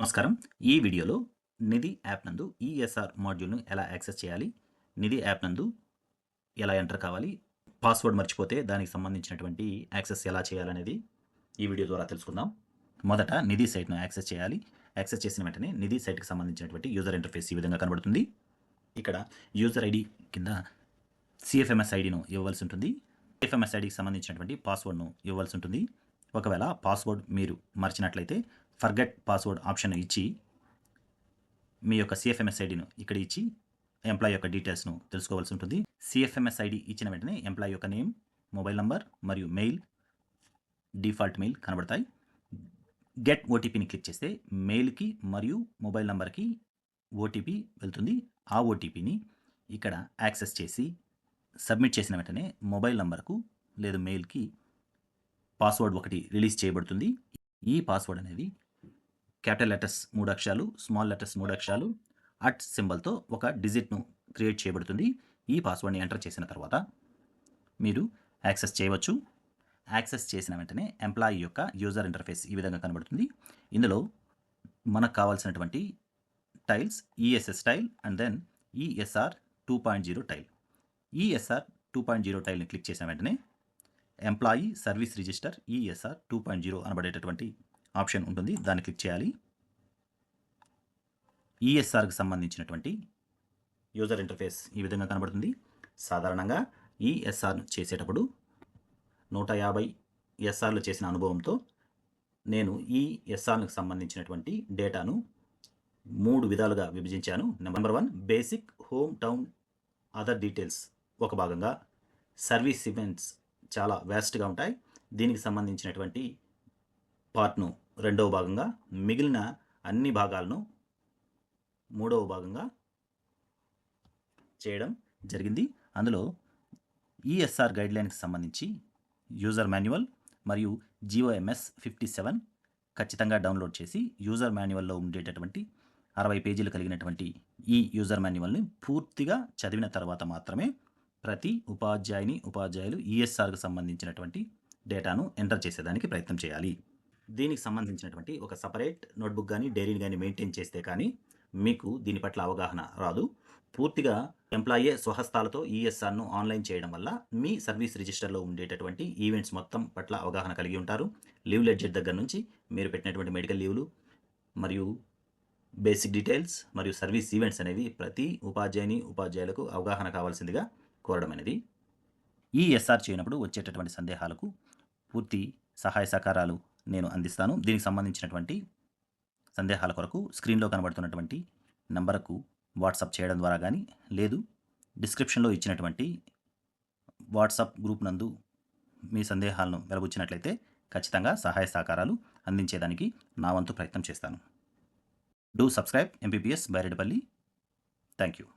నమస్కారం. ఈ వీడియోలో నిధి యాప్ నందు ఈఎస్ఆర్ మాడ్యూల్‌ను ఎలా యాక్సెస్ చేయాలి? నిధి యాప్ నందు ఎలా ఎంటర్ కావాలి? పాస్వర్డ్ మర్చిపోతే దానికి సంబంధించినటువంటి యాక్సెస్ ఎలా చేయాలనేది ఈ వీడియో ద్వారా తెలుసుకుందాం. మొదట నిధి సైట్‌ను యాక్సెస్ చేయాలి. యాక్సెస్ చేసిన వెంటనే నిధి సైట్‌కి సంబంధించినటువంటి యూజర్ ఇంటర్ఫేస్ ఈ విధంగా కనబడుతుంది. ఇక్కడ యూజర్ ఐడి కింద సిఎఫ్ఎంఎస్ ఐడిను ఇవ్వవలసి ఉంటుంది. సిఎఫ్ఎంఎస్ ఐడికి సంబంధించినటువంటి పాస్వర్డ్‌ను ఇవ్వవలసి ఉంటుంది. ఒకవేళ పాస్వర్డ్ మీరు మర్చినట్లయితే ఫర్గెట్ పాస్వర్డ్ ఆప్షన్ ఇచ్చి మీ యొక్క సిఎఫ్ఎంఎస్ ఐడిను ఇక్కడ ఇచ్చి ఎంప్లాయీ యొక్క డీటెయిల్స్ను తెలుసుకోవాల్సి ఉంటుంది. సిఎఫ్ఎంఎస్ ఐడి ఇచ్చిన వెంటనే ఎంప్లాయీ యొక్క నేమ్, మొబైల్ నంబర్ మరియు మెయిల్, డిఫాల్ట్ మెయిల్ కనబడతాయి. గెట్ ఓటీపీని క్లిక్ చేస్తే మెయిల్కి మరియు మొబైల్ నంబర్కి ఓటీపీ వెళ్తుంది. ఆ ఓటీపీని ఇక్కడ యాక్సెస్ చేసి సబ్మిట్ చేసిన వెంటనే మొబైల్ నంబర్కు లేదా మెయిల్కి పాస్వర్డ్ ఒకటి రిలీజ్ చేయబడుతుంది. ఈ పాస్వర్డ్ అనేది క్యాపిటల్ లెటర్స్ 3 అక్షరాలు, స్మాల్ లెటర్స్ 3 అక్షరాలు, అట్ సింబల్తో ఒక డిజిట్ను క్రియేట్ చేయబడుతుంది. ఈ పాస్వర్డ్ని ఎంటర్ చేసిన తర్వాత మీరు యాక్సెస్ చేయవచ్చు. యాక్సెస్ చేసిన వెంటనే ఎంప్లాయీ యొక్క యూజర్ ఇంటర్ఫేస్ ఈ విధంగా కనబడుతుంది. ఇందులో మనకు కావాల్సినటువంటి tiles ESS tile and then ESR 2.0 tile. ESR 2.0 టైల్ని క్లిక్ చేసిన వెంటనే ఎంప్లాయీ సర్వీస్ రిజిస్టర్ ఈఎస్ఆర్ 2.0 అనబడేటటువంటి ఆప్షన్ ఉంటుంది. దాన్ని క్లిక్ చేయాలి. ఈఎస్ఆర్కి సంబంధించినటువంటి యూజర్ ఇంటర్ఫేస్ ఈ విధంగా కనబడుతుంది. సాధారణంగా ఈఎస్ఆర్ను చేసేటప్పుడు 150 ఎస్ఆర్లు చేసిన అనుభవంతో నేను ఈ ఎస్ఆర్కి సంబంధించినటువంటి డేటాను 3 విధాలుగా విభజించాను. Number 1 basic, home town, other details ఒక భాగంగా. సర్వీస్ ఈవెంట్స్ చాలా వ్యాస్ట్గా ఉంటాయి. దీనికి సంబంధించినటువంటి పార్ట్ను రెండవ భాగంగా, మిగిలిన అన్ని భాగాలను మూడవ భాగంగా చేయడం జరిగింది. అందులో ఈఎస్ఆర్ గైడ్లైన్కి సంబంధించి యూజర్ మాన్యువల్ మరియు జిఓఎంఎస్ 57 ఖచ్చితంగా డౌన్లోడ్ చేసి యూజర్ మాన్యువల్లో ఉండేటటువంటి 60 పేజీలు కలిగినటువంటి ఈ యూజర్ మాన్యువల్ని పూర్తిగా చదివిన తర్వాత మాత్రమే ప్రతి ఉపాధ్యాయులు ఈఎస్ఆర్కి సంబంధించినటువంటి డేటాను ఎంటర్ చేసేదానికి ప్రయత్నం చేయాలి. దీనికి సంబంధించినటువంటి ఒక సపరేట్ నోట్బుక్ కానీ డైరీని కానీ మెయింటైన్ చేస్తే కానీ మీకు దీని పట్ల అవగాహన రాదు. పూర్తిగా ఎంప్లాయే స్వహస్తాలతో ఈఎస్ఆర్ను ఆన్లైన్ చేయడం వల్ల మీ సర్వీస్ రిజిస్టర్లో ఉండేటటువంటి ఈవెంట్స్ మొత్తం పట్ల అవగాహన కలిగి ఉంటారు. లీవ్ లెడ్జెట్ దగ్గర నుంచి మీరు పెట్టినటువంటి మెడికల్ లీవ్లు మరియు బేసిక్ డీటెయిల్స్ మరియు సర్వీస్ ఈవెంట్స్ అనేవి ప్రతి ఉపాధ్యాయులకు అవగాహన కావాల్సిందిగా కోరడం అనేది. ఈఎస్ఆర్ చేయనప్పుడు వచ్చేటటువంటి సందేహాలకు పూర్తి సహాయ సహకారాలు నేను అందిస్తాను. దీనికి సంబంధించినటువంటి సందేహాల కొరకు స్క్రీన్లో కనబడుతున్నటువంటి నంబర్కు వాట్సాప్ చేయడం ద్వారా కానీ, లేదు డిస్క్రిప్షన్లో ఇచ్చినటువంటి వాట్సాప్ గ్రూప్ నందు మీ సందేహాలను వెలబుచ్చినట్లయితే ఖచ్చితంగా సహాయ సహకారాలు అందించేదానికి నా వంతు ప్రయత్నం చేస్తాను. Do subscribe MPPS Baireddipalli. Thank you.